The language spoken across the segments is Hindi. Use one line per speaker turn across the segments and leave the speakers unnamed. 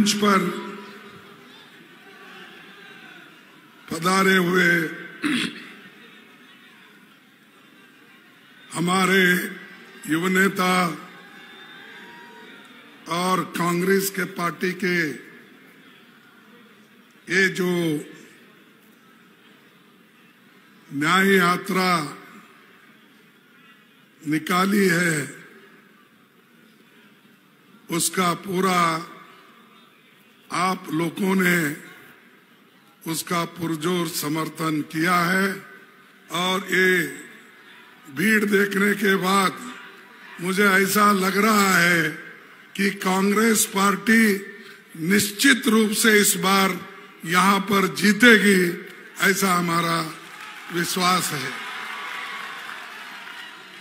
मंच पर पधारे हुए हमारे युवा नेता और कांग्रेस के पार्टी के ये जो न्याय यात्रा निकाली है उसका पूरा आप लोगों ने उसका पुरजोर समर्थन किया है। और ये भीड़ देखने के बाद मुझे ऐसा लग रहा है कि कांग्रेस पार्टी निश्चित रूप से इस बार यहाँ पर जीतेगी, ऐसा हमारा विश्वास है।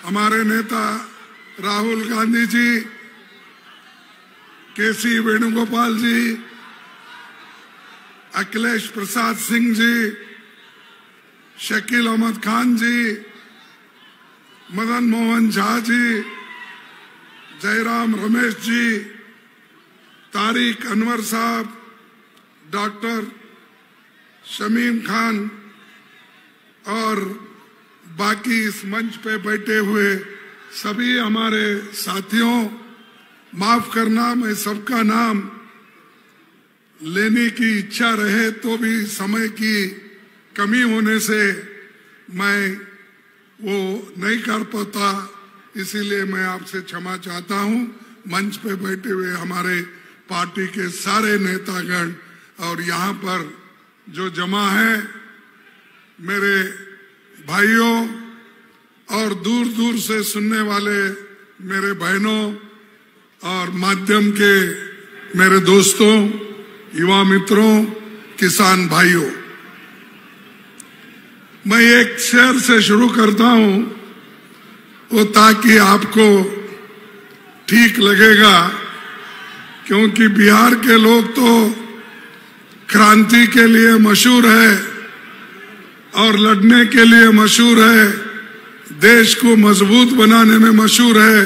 हमारे नेता राहुल गांधी जी, केसी वेणुगोपाल जी, अखिलेश प्रसाद सिंह जी, शकील अहमद खान जी, मदन मोहन झा जी, जयराम रमेश जी, तारिक अनवर साहब, डॉक्टर शमीम खान और बाकी इस मंच पे बैठे हुए सभी हमारे साथियों, माफ करना मैं सबका नाम लेने की इच्छा रहे तो भी समय की कमी होने से मैं वो नहीं कर पाता, इसीलिए मैं आपसे क्षमा चाहता हूं। मंच पे बैठे हुए हमारे पार्टी के सारे नेतागण और यहाँ पर जो जमा है मेरे भाइयों और दूर दूर से सुनने वाले मेरे बहनों और माध्यम के मेरे दोस्तों, युवा मित्रों, किसान भाइयों, मैं एक शेर से शुरू करता हूं वो ताकि आपको ठीक लगेगा, क्योंकि बिहार के लोग तो क्रांति के लिए मशहूर है और लड़ने के लिए मशहूर है, देश को मजबूत बनाने में मशहूर है।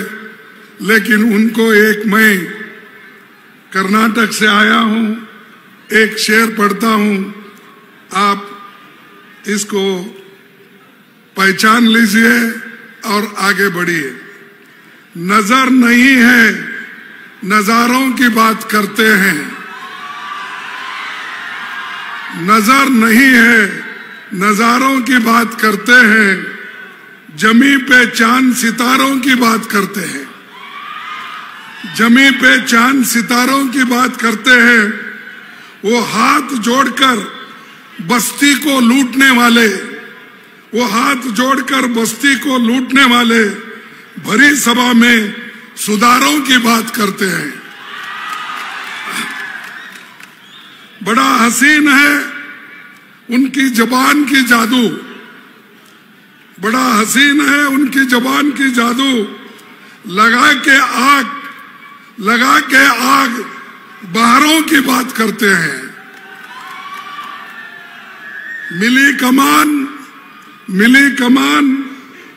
लेकिन उनको एक, मैं कर्नाटक से आया हूं, एक शेर पढ़ता हूं, आप इसको पहचान लीजिए और आगे बढ़िए। नजर नहीं है, नजारों की बात करते हैं। नजर नहीं है, नजारों की बात करते हैं। जमी पे चांद सितारों की बात करते हैं। जमी पे चांद सितारों की बात करते हैं। वो हाथ जोड़कर बस्ती को लूटने वाले, वो हाथ जोड़कर बस्ती को लूटने वाले भरी सभा में सुधारों की बात करते हैं। बड़ा हसीन है उनकी जबान की जादू, बड़ा हसीन है उनकी जबान की जादू। लगा के आग बहारों की बात करते हैं। मिली कमान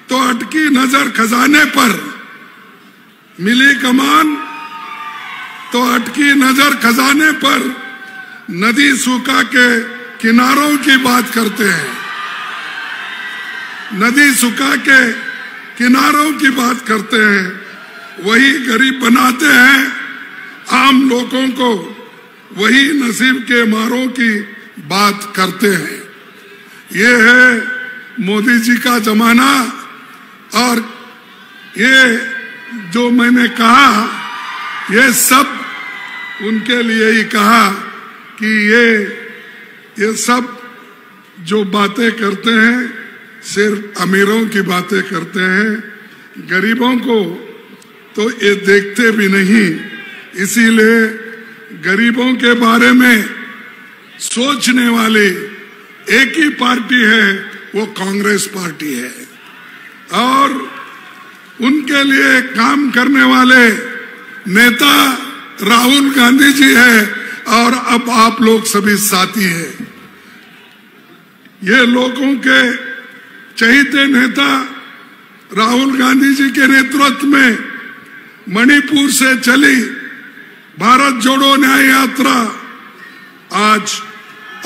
तो अटकी नजर खजाने पर। मिली कमान तो अटकी नजर खजाने पर। नदी सूखा के किनारों की बात करते हैं। नदी सूखा के किनारों की बात करते हैं। वही गरीब बनाते हैं आम लोगों को, वही नसीब के मारों की बात करते हैं। ये है मोदी जी का जमाना। और ये जो मैंने कहा, ये सब उनके लिए ही कहा कि ये सब जो बातें करते हैं सिर्फ अमीरों की बातें करते हैं, गरीबों को तो ये देखते भी नहीं। इसीलिए गरीबों के बारे में सोचने वाली एक ही पार्टी है, वो कांग्रेस पार्टी है। और उनके लिए काम करने वाले नेता राहुल गांधी जी है और अब आप लोग सभी साथी हैं। ये लोगों के चहेते नेता राहुल गांधी जी के नेतृत्व में मणिपुर से चली भारत जोड़ो न्याय यात्रा आज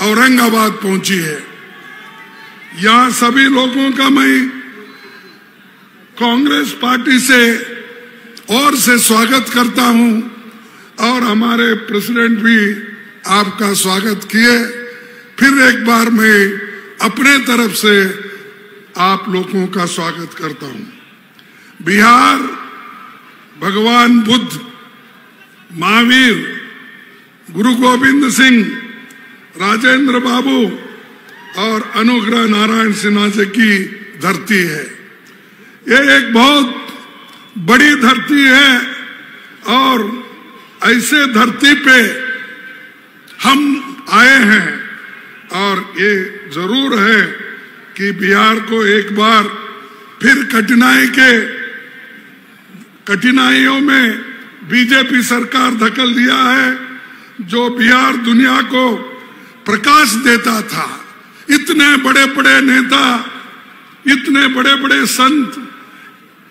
औरंगाबाद पहुंची है। यहां सभी लोगों का मैं कांग्रेस पार्टी से और से स्वागत करता हूं और हमारे प्रेसिडेंट भी आपका स्वागत किए। फिर एक बार मैं अपने तरफ से आप लोगों का स्वागत करता हूं। बिहार भगवान बुद्ध, महावीर, गुरु गोविंद सिंह, राजेंद्र बाबू और अनुग्रह नारायण सिन्हा जी की धरती है। ये एक बहुत बड़ी धरती है और ऐसे धरती पे हम आए हैं और ये जरूर है कि बिहार को एक बार फिर कठिनाइयों में बीजेपी सरकार धकेल दिया है। जो बिहार दुनिया को प्रकाश देता था, इतने बड़े बड़े नेता, इतने बड़े बड़े संत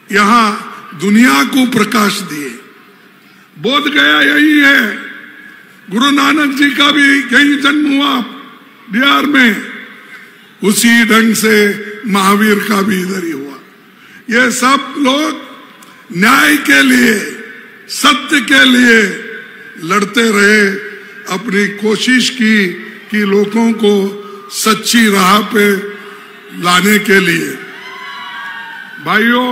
यहां दुनिया को प्रकाश दिए। बोध गया यही है, गुरु नानक जी का भी यही जन्म हुआ बिहार में, उसी ढंग से महावीर का भी इधर ही हुआ। ये सब लोग न्याय के लिए, सत्य के लिए लड़ते रहे, अपनी कोशिश की कि लोगों को सच्ची राह पे लाने के लिए। भाइयों,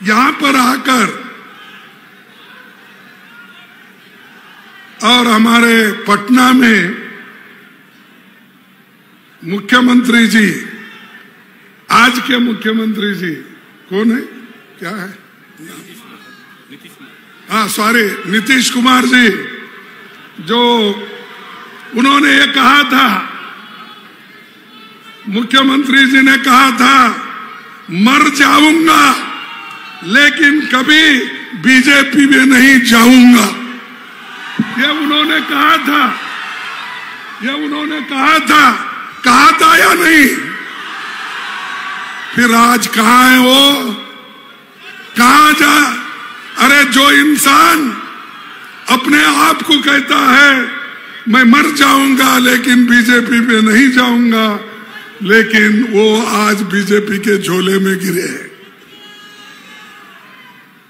यहां पर आकर और हमारे पटना में मुख्यमंत्री जी, आज के मुख्यमंत्री जी कौन है, क्या है, नीतीश कुमार जी, जो उन्होंने ये कहा था, मुख्यमंत्री जी ने कहा था मर जाऊंगा लेकिन कभी बीजेपी में नहीं जाऊंगा। ये उन्होंने कहा था, कहा था या नहीं? फिर आज कहां है वो, कहां जा? अरे जो इंसान अपने आप को कहता है मैं मर जाऊंगा लेकिन बीजेपी में नहीं जाऊंगा, लेकिन वो आज बीजेपी के झोले में गिरे हैं।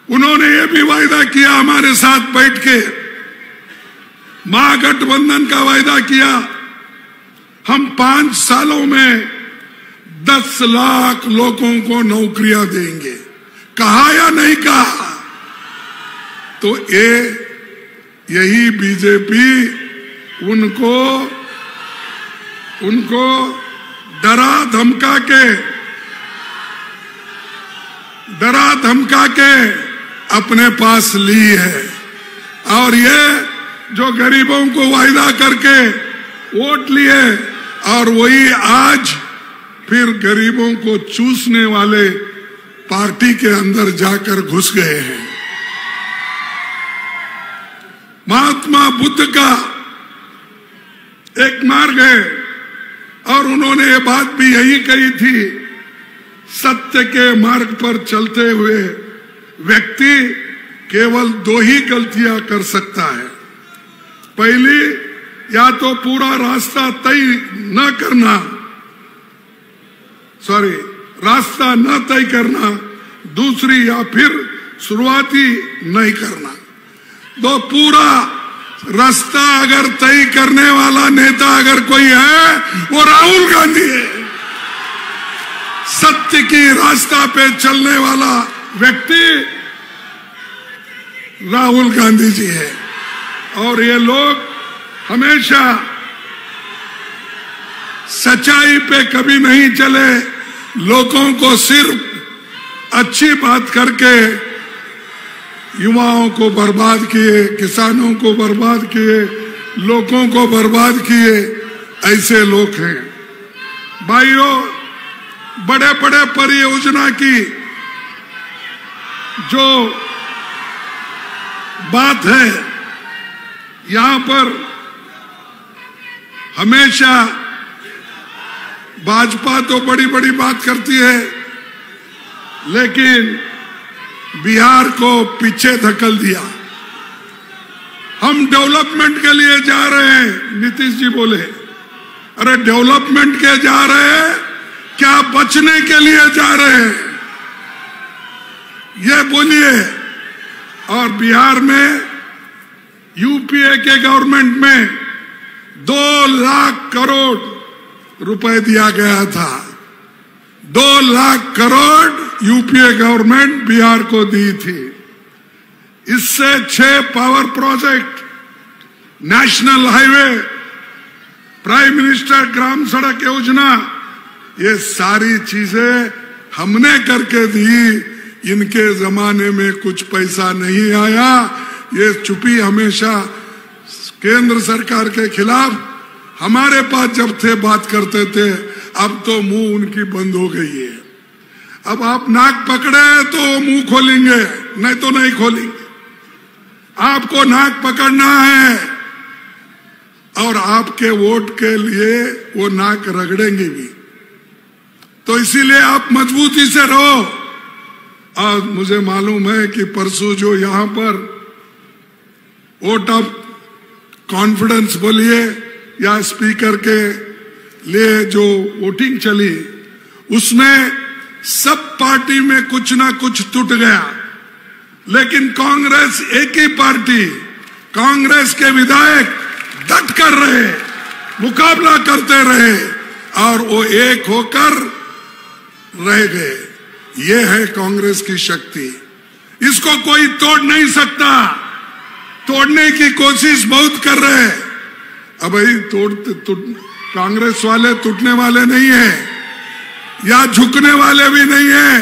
उन्होंने ये भी वायदा किया हमारे साथ बैठ के, महागठबंधन का वायदा किया, हम 5 सालों में 10 लाख लोगों को नौकरियां देंगे। कहा या नहीं कहा? तो यही बीजेपी उनको डरा धमका के अपने पास ली है। और ये जो गरीबों को वायदा करके वोट लिए और वही आज फिर गरीबों को चूसने वाले पार्टी के अंदर जाकर घुस गए हैं। महात्मा बुद्ध का एक मार्ग है और उन्होंने ये बात भी यही कही थी, सत्य के मार्ग पर चलते हुए व्यक्ति केवल 2 ही गलतियां कर सकता है। पहली, या तो पूरा रास्ता रास्ता न तय करना, दूसरी या फिर शुरुआती नहीं करना। तो पूरा रास्ता अगर तय करने वाला नेता अगर कोई है वो राहुल गांधी है। सत्य की रास्ता पे चलने वाला व्यक्ति राहुल गांधी जी है। और ये लोग हमेशा सच्चाई पे कभी नहीं चले, लोगों को सिर्फ अच्छी बात करके युवाओं को बर्बाद किए, किसानों को बर्बाद किए, लोगों को बर्बाद किए, ऐसे लोग हैं। भाइयों, बड़े बड़े परियोजना की जो बात है, यहां पर हमेशा भाजपा तो बड़ी बड़ी बात करती है, लेकिन बिहार को पीछे धकेल दिया। हम डेवलपमेंट के लिए जा रहे हैं। नीतीश जी बोले, अरे डेवलपमेंट के जा रहे हैं क्या बचने के लिए जा रहे हैं, ये बोलिए। और बिहार में यूपीए के गवर्नमेंट में 2 लाख करोड़ रुपए दिया गया था। 2 लाख करोड़ यूपीए गवर्नमेंट बिहार को दी थी। इससे 6 power project, national highway, prime minister Gram Sadak Yojana, ये सारी चीजें हमने करके दी। इनके जमाने में कुछ पैसा नहीं आया। ये चुप्पी हमेशा केंद्र सरकार के खिलाफ, हमारे पास जब थे बात करते थे, अब तो मुंह उनकी बंद हो गई है। अब आप नाक पकड़े तो मुंह खोलेंगे, नहीं तो नहीं खोलेंगे। आपको नाक पकड़ना है और आपके वोट के लिए वो नाक रगड़ेंगे भी। तो इसीलिए आप मजबूती से रहो। और मुझे मालूम है कि परसों जो यहां पर वोट ऑफ कॉन्फिडेंस बोलिए या स्पीकर के लिए जो वोटिंग चली, उसमें सब पार्टी में कुछ ना कुछ टूट गया। लेकिन कांग्रेस एक ही पार्टी, कांग्रेस के विधायक डट कर रहे, मुकाबला करते रहे और वो एक होकर रह गए। ये है कांग्रेस की शक्ति। इसको कोई तोड़ नहीं सकता। तोड़ने की कोशिश बहुत कर रहे हैं। अब भाई कांग्रेस वाले टूटने वाले नहीं है या झुकने वाले भी नहीं है।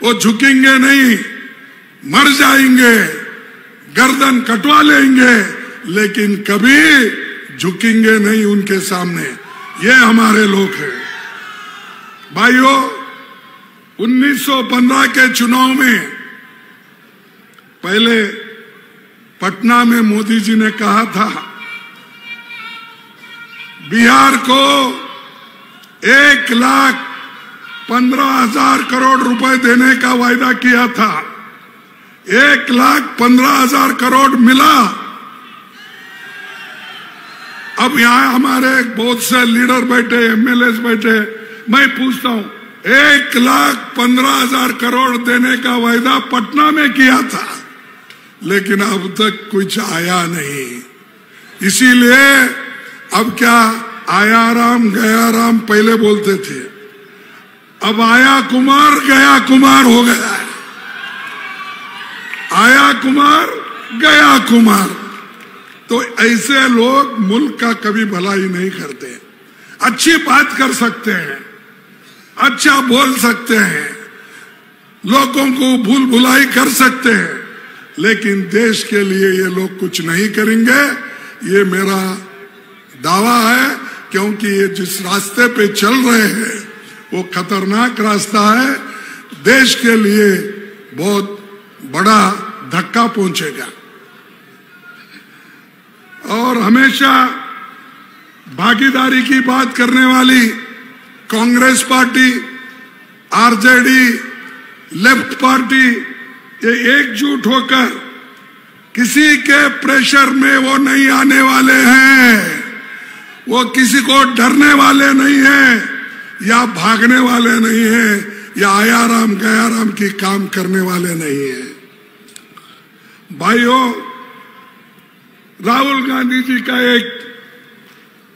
वो झुकेंगे नहीं, मर जाएंगे, गर्दन कटवा लेंगे, लेकिन कभी झुकेंगे नहीं उनके सामने। ये हमारे लोग हैं। भाइयों, 1915 के चुनाव में पहले पटना में मोदी जी ने कहा था बिहार को 1,15,000 करोड़ रुपए देने का वायदा किया था। 1,15,000 करोड़ मिला। अब यहां हमारे बहुत से लीडर बैठे, एमएलए बैठे, मैं पूछता हूं, 1,15,000 करोड़ देने का वायदा पटना में किया था, लेकिन अब तक कुछ आया नहीं। इसीलिए अब क्या, आया राम गया राम पहले बोलते थे, अब आया कुमार गया कुमार हो गया है। आया कुमार गया कुमार। तो ऐसे लोग मुल्क का कभी भलाई नहीं करते। अच्छी बात कर सकते हैं, अच्छा बोल सकते हैं, लोगों को भूल भुलाई कर सकते हैं, लेकिन देश के लिए ये लोग कुछ नहीं करेंगे। ये मेरा दावा है, क्योंकि ये जिस रास्ते पे चल रहे हैं वो खतरनाक रास्ता है। देश के लिए बहुत बड़ा धक्का पहुंचेगा। और हमेशा भागीदारी की बात करने वाली Congress party, RJD, left party, ये एकजुट होकर किसी के प्रेशर में वो नहीं आने वाले हैं। वो किसी को डरने वाले नहीं हैं या भागने वाले नहीं हैं या आया राम गया राम की काम करने वाले नहीं हैं। भाइयों, राहुल गांधी जी का एक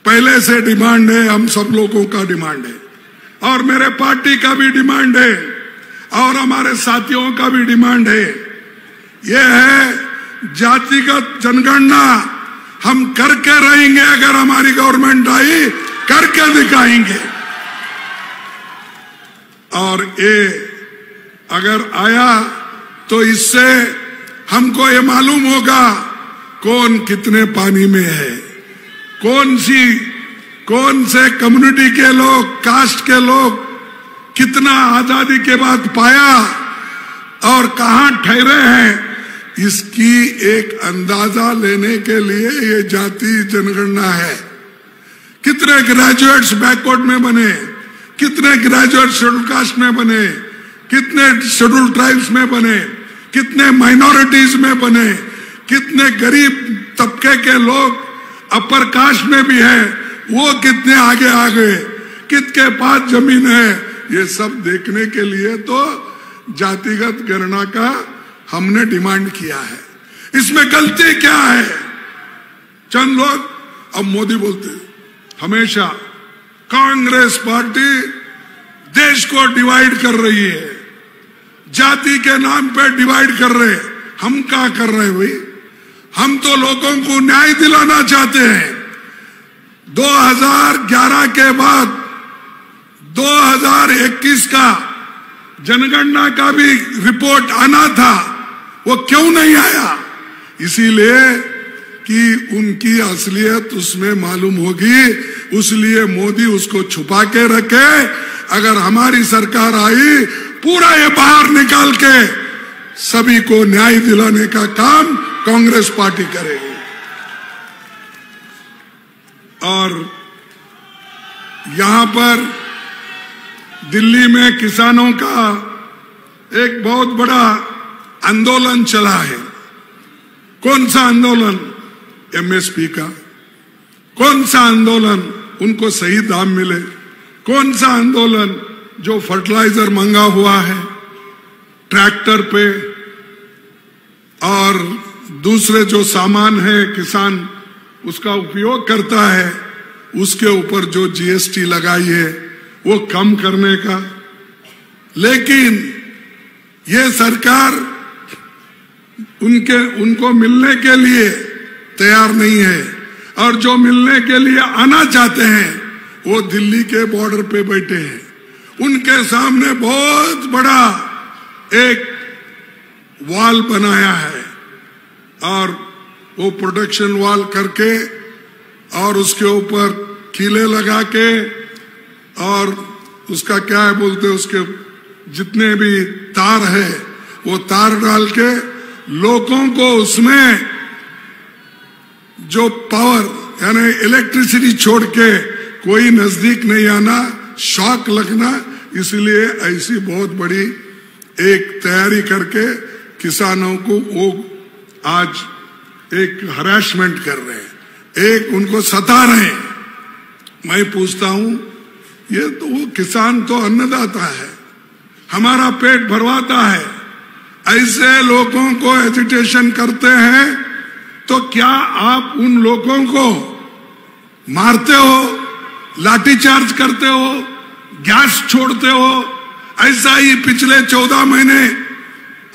पहले से डिमांड है, हम सब लोगों का डिमांड है, और मेरे पार्टी का भी डिमांड है, और हमारे साथियों का भी डिमांड है। यह है जातिगत जनगणना। हम करके रहेंगे। अगर हमारी गवर्नमेंट आई, करके दिखाएंगे। और ये अगर आया तो इससे हमको ये मालूम होगा कौन कितने पानी में है, कौन से कम्युनिटी के लोग, कास्ट के लोग कितना आजादी के बाद पाया और कहां ठहरे हैं। इसकी एक अंदाजा लेने के लिए ये जाति जनगणना है। कितने ग्रेजुएट्स बैकवर्ड में बने, कितने ग्रेजुएट शेड्यूल कास्ट में बने, कितने शेड्यूल ट्राइब्स में बने, कितने माइनॉरिटीज में बने, कितने गरीब तबके के लोग अपर कास्ट में भी है, वो कितने आगे आ गए, किसके पास जमीन है, ये सब देखने के लिए तो जातिगत गणना का हमने डिमांड किया है। इसमें गलती क्या है? चंद लोग, अब मोदी बोलते हैं हमेशा कांग्रेस पार्टी देश को डिवाइड कर रही है, जाति के नाम पे डिवाइड कर रहे। हम क्या कर रहे हैं भाई? हम तो लोगों को न्याय दिलाना चाहते हैं। 2011 के बाद 2021 का जनगणना का भी रिपोर्ट आना था, वो क्यों नहीं आया? इसीलिए कि उनकी असलियत उसमें मालूम होगी, इसलिए मोदी उसको छुपा के रखे। अगर हमारी सरकार आई, पूरा ये बाहर निकाल के सभी को न्याय दिलाने का काम कांग्रेस पार्टी करेगी। और यहां पर दिल्ली में किसानों का एक बहुत बड़ा आंदोलन चला है। कौन सा आंदोलन? एमएसपी का। कौन सा आंदोलन? उनको सही दाम मिले। कौन सा आंदोलन? जो फर्टिलाइजर महंगा हुआ है ट्रैक्टर पे, और दूसरे जो सामान है किसान उसका उपयोग करता है, उसके ऊपर जो जीएसटी लगाई है वो कम करने का। लेकिन ये सरकार उनको मिलने के लिए तैयार नहीं है, और जो मिलने के लिए आना चाहते हैं वो दिल्ली के बॉर्डर पे बैठे हैं। उनके सामने बहुत बड़ा एक वॉल बनाया है, और वो प्रोटेक्शन वॉल करके और उसके ऊपर कीले लगा के, और उसका क्या है बोलते, उसके जितने भी तार है वो तार डाल के लोगों को उसमें जो पावर यानी इलेक्ट्रिसिटी छोड़ के कोई नजदीक नहीं आना, शॉक लगना। इसलिए ऐसी बहुत बड़ी एक तैयारी करके किसानों को वो आज एक हरासमेंट कर रहे हैं, एक उनको सता रहे हैं। मैं पूछता हूं, ये तो वो किसान तो अन्नदाता है, हमारा पेट भरवाता है, ऐसे लोगों को एजिटेशन करते हैं तो क्या आप उन लोगों को मारते हो, लाठीचार्ज करते हो, गैस छोड़ते हो? ऐसा ही पिछले 14 महीने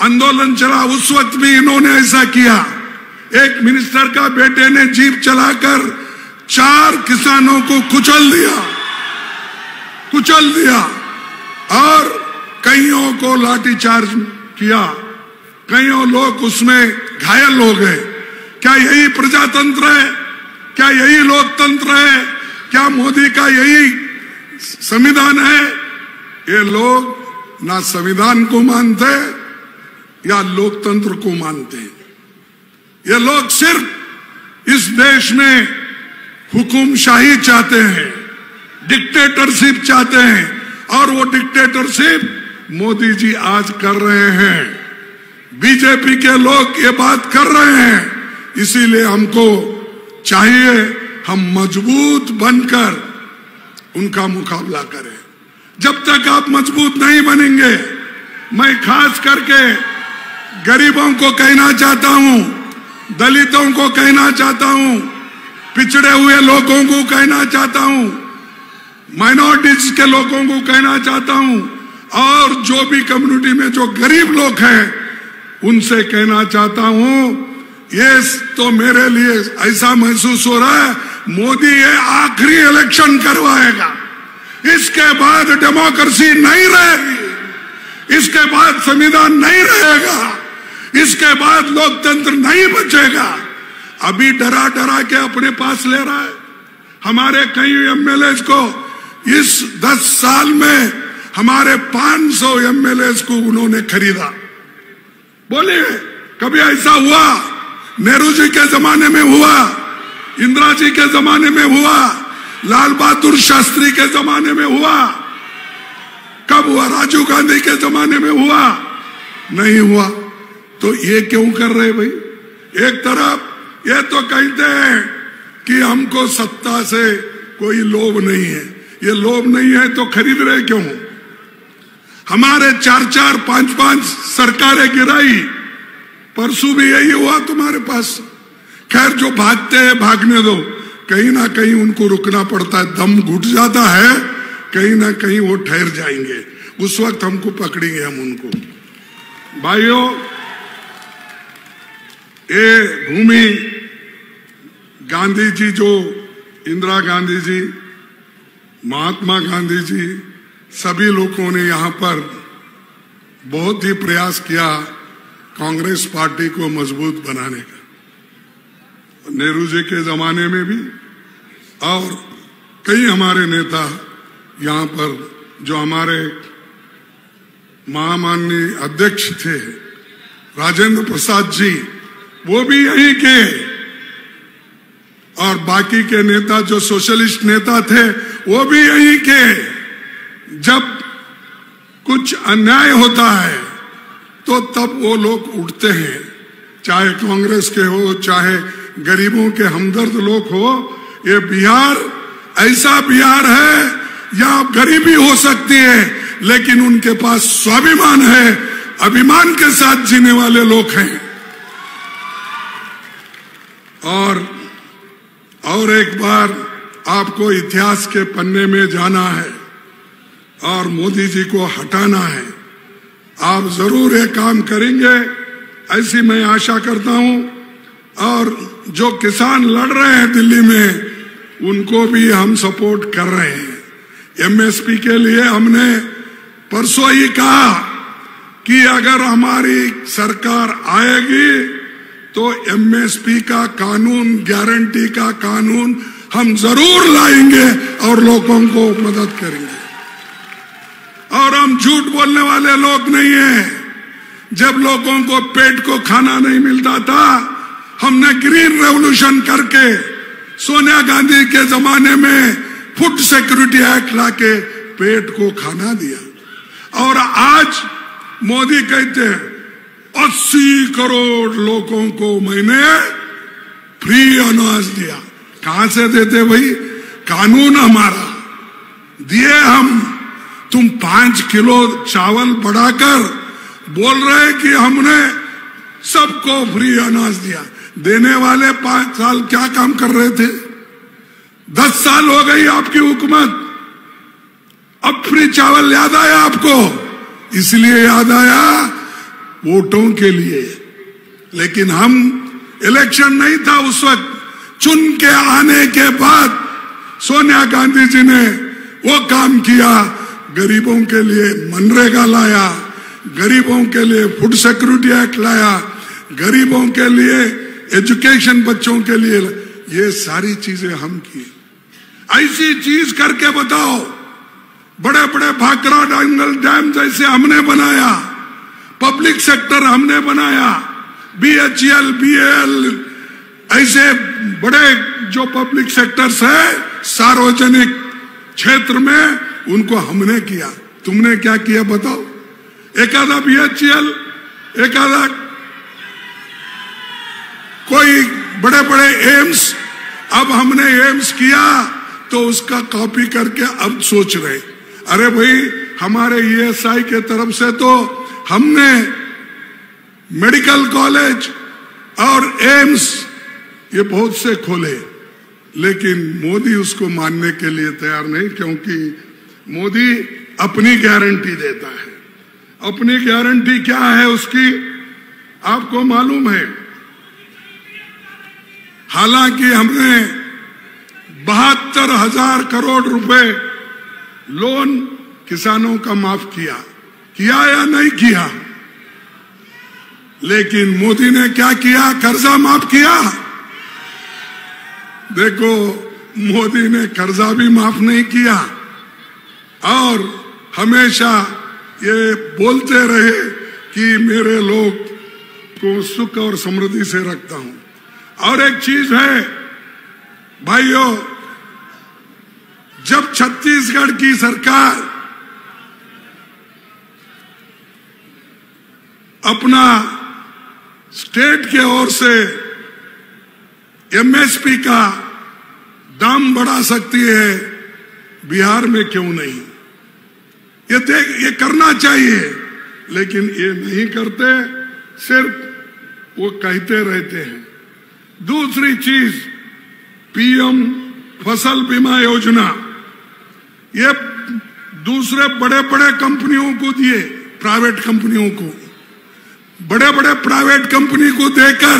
आंदोलन चला, उस वक्त भी इन्होंने ऐसा किया। एक मिनिस्टर का बेटे ने जीप चलाकर 4 किसानों को कुचल दिया और कईयों को लाठीचार्ज किया, कईयों लोग उसमें घायल हो गए। क्या यही प्रजातंत्र है? क्या यही लोकतंत्र है? क्या मोदी का यही संविधान है? ये लोग ना संविधान को मानते या लोकतंत्र को मानते। ये लोग सिर्फ इस देश में हुकुमशाही चाहते हैं, डिक्टेटरशिप चाहते हैं, और वो डिक्टेटरशिप मोदी जी आज कर रहे हैं। बीजेपी के लोग ये बात कर रहे हैं। इसीलिए हमको चाहिए हम मजबूत बनकर उनका मुकाबला करें। जब तक आप मजबूत नहीं बनेंगे, मैं खास करके गरीबों को कहना चाहता हूं, दलितों को कहना चाहता हूं, पिछड़े हुए लोगों को कहना चाहता हूं, माइनॉरिटीज के लोगों को कहना चाहता हूं, और जो भी कम्युनिटी में जो गरीब लोग हैं उनसे कहना चाहता हूं, ये तो मेरे लिए ऐसा महसूस हो रहा है मोदी ये आखिरी इलेक्शन करवाएगा, इसके बाद डेमोक्रेसी नहीं रहेगी, इसके बाद संविधान नहीं रहेगा, इसके बाद लोकतंत्र नहीं बचेगा। अभी डरा डरा के अपने पास ले रहा है। हमारे कई एमएलए को इस 10 साल में हमारे 500 एमएलए को उन्होंने खरीदा। बोलिए कभी ऐसा हुआ? नेहरू जी के जमाने में हुआ, इंदिरा जी के जमाने में हुआ, लाल बहादुर शास्त्री के जमाने में हुआ, कब हुआ? राजीव गांधी के जमाने में हुआ? नहीं हुआ। तो ये क्यों कर रहे भाई? एक तरफ ये तो कहते हैं कि हमको सत्ता से कोई लोभ नहीं है। ये लोभ नहीं है तो खरीद रहे क्यों? हमारे 4-4, 5-5 सरकारें गिराई, परसों भी यही हुआ तुम्हारे पास। खैर, जो भागते हैं भागने दो, कहीं ना कहीं उनको रुकना पड़ता है, दम घुट जाता है, कहीं ना कहीं वो ठहर जाएंगे, उस वक्त हमको पकड़ेंगे हम उनको। भाइयों, ये भूमि गांधी जी, जो इंदिरा गांधी जी, महात्मा गांधी जी, सभी लोगों ने यहाँ पर बहुत ही प्रयास किया कांग्रेस पार्टी को मजबूत बनाने का। नेहरू जी के जमाने में भी, और कई हमारे नेता यहाँ पर, जो हमारे महामाननीय अध्यक्ष थे राजेंद्र प्रसाद जी, वो भी यहीं के, और बाकी के नेता जो सोशलिस्ट नेता थे वो भी यहीं के। जब कुछ अन्याय होता है तो तब वो लोग उठते हैं, चाहे कांग्रेस के हो, चाहे गरीबों के हमदर्द लोग हो। ये बिहार ऐसा बिहार है, यहाँ गरीबी हो सकती है लेकिन उनके पास स्वाभिमान है, अभिमान के साथ जीने वाले लोग हैं। और एक बार आपको इतिहास के पन्ने में जाना है और मोदी जी को हटाना है। आप जरूर ये काम करेंगे, ऐसी मैं आशा करता हूं। और जो किसान लड़ रहे हैं दिल्ली में, उनको भी हम सपोर्ट कर रहे हैं। एमएसपी के लिए हमने परसों ही कहा कि अगर हमारी सरकार आएगी तो एमएसपी का कानून, गारंटी का कानून हम जरूर लाएंगे और लोगों को मदद करेंगे। और हम झूठ बोलने वाले लोग नहीं हैं। जब लोगों को पेट को खाना नहीं मिलता था, हमने ग्रीन रेवोल्यूशन करके सोनिया गांधी के जमाने में फूड सिक्योरिटी एक्ट लाके पेट को खाना दिया। और आज मोदी कहते हैं 80 करोड़ लोगों को मैंने फ्री अनाज दिया। कहां से देते भाई? कानून हमारा दिए हम। तुम 5 किलो चावल बढ़ाकर बोल रहे कि हमने सबको फ्री अनाज दिया। देने वाले 5 साल क्या काम कर रहे थे? 10 साल हो गई आपकी हुकूमत, अब फ्री चावल याद आया आपको? इसलिए याद आया वोटों के लिए। लेकिन हम, इलेक्शन नहीं था उस वक्त, चुन के आने के बाद सोनिया गांधी जी ने वो काम किया। गरीबों के लिए मनरेगा लाया, गरीबों के लिए फूड सिक्योरिटी एक्ट लाया, गरीबों के लिए एजुकेशन बच्चों के लिए, ये सारी चीजें हम की। ऐसी चीज करके बताओ। बड़े बड़े भाखड़ा डांगल डैम जैसे हमने बनाया, पब्लिक सेक्टर हमने बनाया, बीएचईएल, बीएल, ऐसे बड़े जो पब्लिक सेक्टर्स है सार्वजनिक क्षेत्र में, उनको हमने किया। तुमने क्या किया बताओ? एकादा बीएचईएल, एकादा कोई बड़े बड़े एम्स। अब हमने एम्स किया तो उसका कॉपी करके अब सोच रहे, अरे भाई हमारे ईएसआई के तरफ से तो हमने मेडिकल कॉलेज और एम्स ये बहुत से खोले, लेकिन मोदी उसको मानने के लिए तैयार नहीं, क्योंकि मोदी अपनी गारंटी देता है। अपनी गारंटी क्या है उसकी आपको मालूम है। हालांकि हमने 72,000 करोड़ रुपए लोन किसानों का माफ किया या नहीं किया? लेकिन मोदी ने क्या किया? कर्जा माफ किया। देखो, मोदी ने कर्जा भी माफ नहीं किया और हमेशा ये बोलते रहे कि मेरे लोग को सुख और समृद्धि से रखता हूं। और एक चीज है भाइयों, जब छत्तीसगढ़ की सरकार अपना स्टेट के ओर से एमएसपी का दाम बढ़ा सकती है, बिहार में क्यों नहीं? ये करना चाहिए, लेकिन ये नहीं करते, सिर्फ वो कहते रहते हैं। दूसरी चीज, पीएम फसल बीमा योजना, ये दूसरे बड़े बड़े कंपनियों को दिए, प्राइवेट कंपनियों को, बड़े बड़े प्राइवेट कंपनी को देकर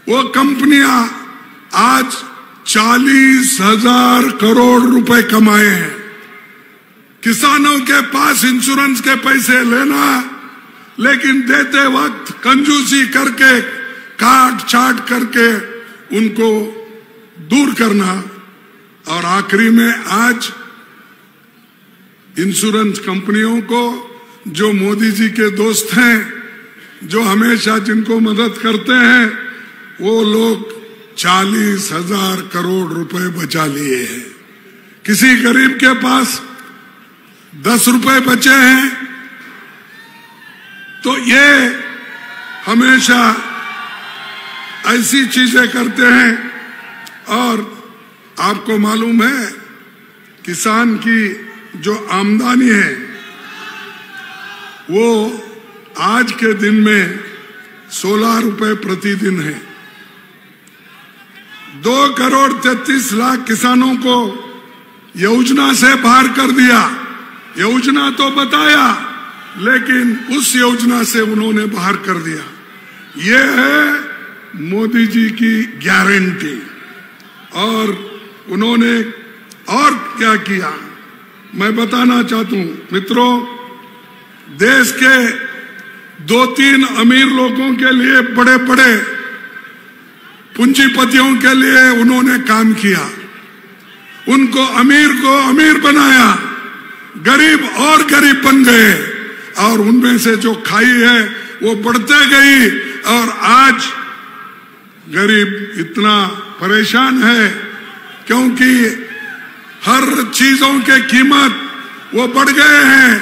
वो कंपनियां आज 40,000 करोड़ रुपए कमाए हैं। किसानों के पास इंश्योरेंस के पैसे लेना, लेकिन देते वक्त कंजूसी करके, काट छाट करके उनको दूर करना, और आखिरी में आज इंश्योरेंस कंपनियों को, जो मोदी जी के दोस्त हैं, जो हमेशा जिनको मदद करते हैं, वो लोग 40,000 करोड़ रुपए बचा लिए हैं। किसी गरीब के पास 10 रुपए बचे हैं, तो ये हमेशा ऐसी चीजें करते हैं। और आपको मालूम है, किसान की जो आमदनी है वो आज के दिन में 16 रुपए प्रतिदिन है। 2,33,00,000 किसानों को योजना से बाहर कर दिया। योजना तो बताया, लेकिन उस योजना से उन्होंने बाहर कर दिया। ये है मोदी जी की गारंटी। और उन्होंने और क्या किया, मैं बताना चाहता हूं मित्रों। देश के 2-3 अमीर लोगों के लिए, बड़े बड़े पूंजीपतियों के लिए उन्होंने काम किया। उनको अमीर को अमीर बनाया, गरीब और गरीब बन गए, और उनमें से जो खाई है वो बढ़ते गई। और आज गरीब इतना परेशान है, क्योंकि हर चीजों के कीमत वो बढ़ गए हैं,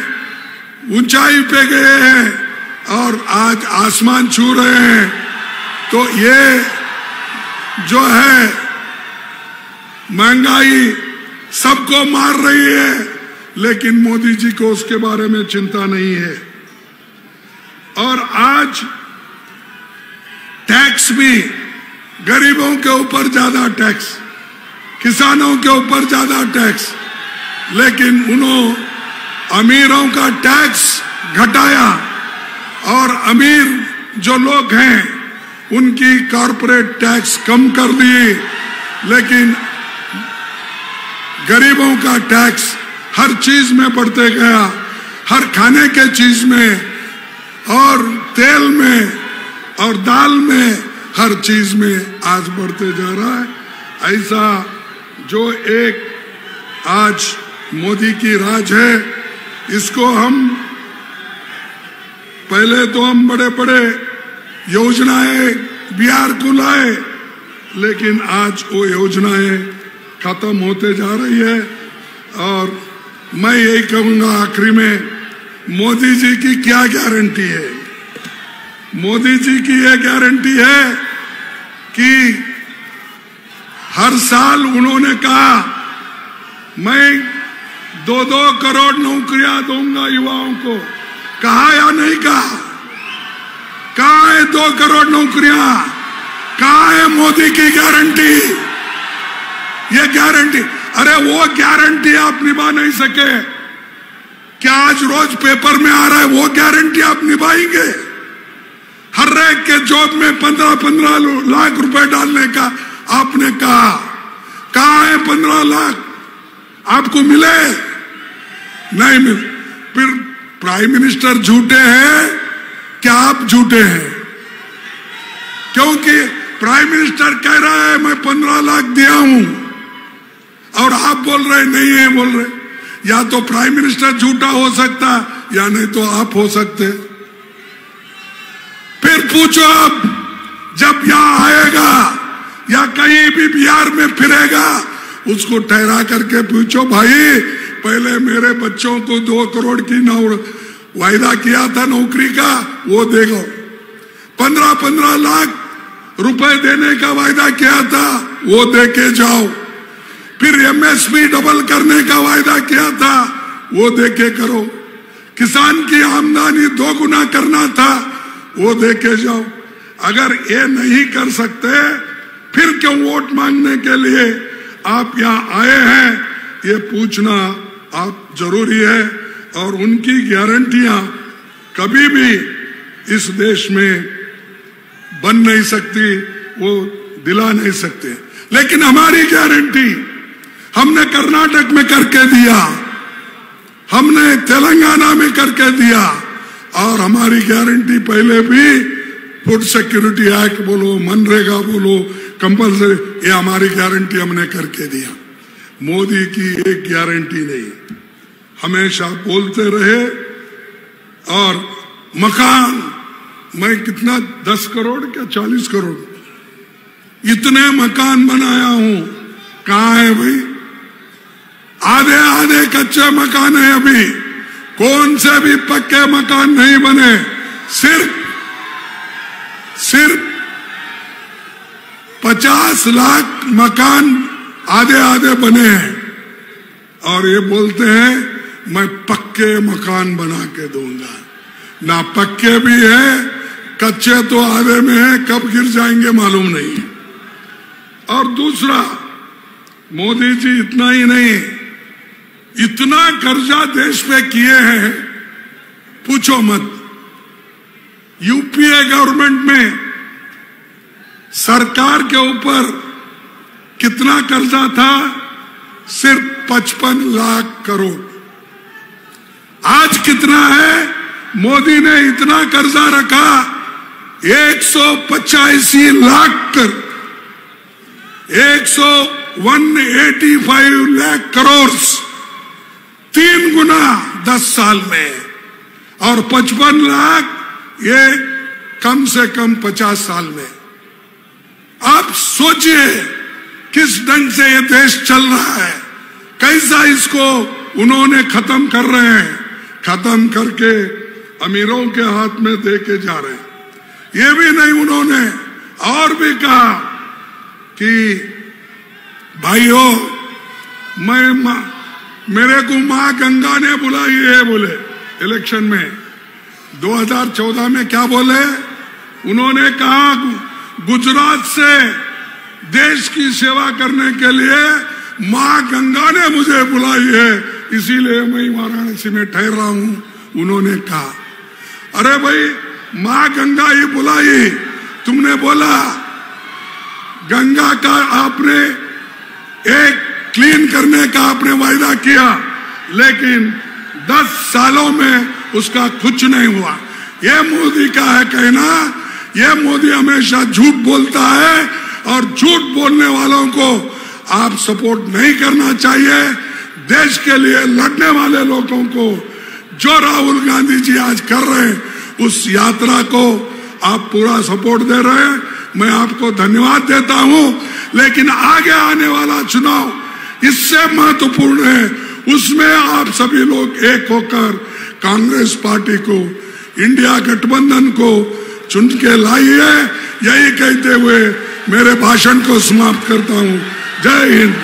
ऊंचाई पे गए हैं, और आज आसमान छू रहे हैं। तो ये जो है महंगाई सबको मार रही है, लेकिन मोदी जी को उसके बारे में चिंता नहीं है। और आज टैक्स भी, गरीबों के ऊपर ज्यादा टैक्स, किसानों के ऊपर ज्यादा टैक्स, लेकिन उन्होंने अमीरों का टैक्स घटाया, और अमीर जो लोग हैं उनकी कॉर्पोरेट टैक्स कम कर दी, लेकिन गरीबों का टैक्स हर चीज में बढ़ते गया, हर खाने के चीज में, और तेल में, और दाल में, हर चीज में आज बढ़ते जा रहा है। ऐसा जो एक आज मोदी की राज है, इसको हम पहले तो हम बड़े बड़े योजनाएं बिहार को लाए, लेकिन आज वो योजनाएं खत्म होते जा रही है। और मैं यही कहूंगा आखिरी में, मोदी जी की क्या गारंटी है? मोदी जी की यह गारंटी है कि हर साल उन्होंने कहा मैं 2-2 करोड़ नौकरियां दूंगा युवाओं को। कहा या नहीं कहा? कहां है 2 करोड़ नौकरियां? कहां है मोदी की गारंटी? ये गारंटी, अरे वो गारंटी आप निभा नहीं सके। क्या आज रोज पेपर में आ रहा है वो गारंटी आप निभाएंगे? हर एक के जॉब में 15-15 लाख रुपए डालने का आपने कहा। कहां है 15 लाख? आपको मिले? नहीं मिले। फिर प्राइम मिनिस्टर झूठे हैं क्या आप झूठे हैं? क्योंकि प्राइम मिनिस्टर कह रहा है मैं 15 लाख दिया हूं, और आप बोल रहे नहीं है बोल रहे। या तो प्राइम मिनिस्टर झूठा हो सकता, या नहीं तो आप हो सकते। फिर पूछो, आप जब यहां आएगा या कहीं भी बिहार में फिरेगा, उसको ठहरा करके पूछो, भाई पहले मेरे बच्चों को 2 करोड़ की वायदा किया था नौकरी का, वो देगा। 15-15 लाख रुपए देने का वायदा किया था वो दे के जाओ, फिर एमएसपी डबल करने का वायदा किया था वो दे के करो, किसान की आमदनी 2 गुना करना था वो दे के जाओ। अगर ये नहीं कर सकते फिर क्यों वोट मांगने के लिए आप यहाँ आए हैं, ये पूछना आप जरूरी है। और उनकी गारंटियां कभी भी इस देश में बन नहीं सकती, वो दिला नहीं सकते। लेकिन हमारी गारंटी हमने कर्नाटक में करके दिया, हमने तेलंगाना में करके दिया, और हमारी गारंटी पहले भी फूड सिक्योरिटी एक्ट बोलो, मनरेगा बोलो, कंपल्सरी, ये हमारी गारंटी हमने करके दिया। मोदी की एक गारंटी नहीं, हमेशा बोलते रहे। और मकान, मैं कितना 10 करोड़ क्या 40 करोड़ इतने मकान बनाया हूं, कहां है भाई? आधे आधे कच्चे मकान है, अभी कौन से भी पक्के मकान नहीं बने। सिर्फ 50 लाख मकान आधे आधे बने हैं, और ये बोलते हैं मैं पक्के मकान बना के दूंगा। ना पक्के भी है, कच्चे तो आधे में है, कब गिर जाएंगे मालूम नहीं। और दूसरा, मोदी जी इतना ही नहीं, इतना कर्जा देश पे किए हैं पूछो मत। यूपीए गवर्नमेंट में सरकार के ऊपर कितना कर्जा था? सिर्फ 55 लाख करोड़। आज कितना है? मोदी ने इतना कर्जा रखा 185 लाख 185 लाख करोड़, 3 गुना 10 साल में। और 55 लाख ये कम से कम 50 साल में। आप सोचिए किस ढंग से ये देश चल रहा है, कैसा इसको उन्होंने खत्म कर रहे हैं, खत्म करके अमीरों के हाथ में दे के जा रहे हैं। ये भी नहीं, उन्होंने और भी कहा कि भाइयों, मेरे को मां गंगा ने बुलाई है, बोले इलेक्शन में 2014 में क्या बोले? उन्होंने कहा गुजरात से देश की सेवा करने के लिए मां गंगा ने मुझे बुलाई है, इसीलिए मैं वाराणसी में ठहर रहा हूं। उन्होंने कहा अरे भाई, मां गंगा ही बुलाई, तुमने बोला गंगा का आपने एक क्लीन करने का आपने वायदा किया, लेकिन 10 सालों में उसका कुछ नहीं हुआ। ये मोदी का है कहना। ये मोदी हमेशा झूठ बोलता है, और झूठ बोलने वालों को आप सपोर्ट नहीं करना चाहिए। देश के लिए लड़ने वाले लोगों को, जो राहुल गांधी जी आज कर रहे हैं, उस यात्रा को आप पूरा सपोर्ट दे रहे हैं, मैं आपको धन्यवाद देता हूं। लेकिन आगे आने वाला चुनाव इससे महत्वपूर्ण है, उसमें आप सभी लोग एक होकर कांग्रेस पार्टी को, इंडिया गठबंधन को चुन के लाइए। यही कहते हुए मेरे भाषण को समाप्त करता हूं। जय हिंद।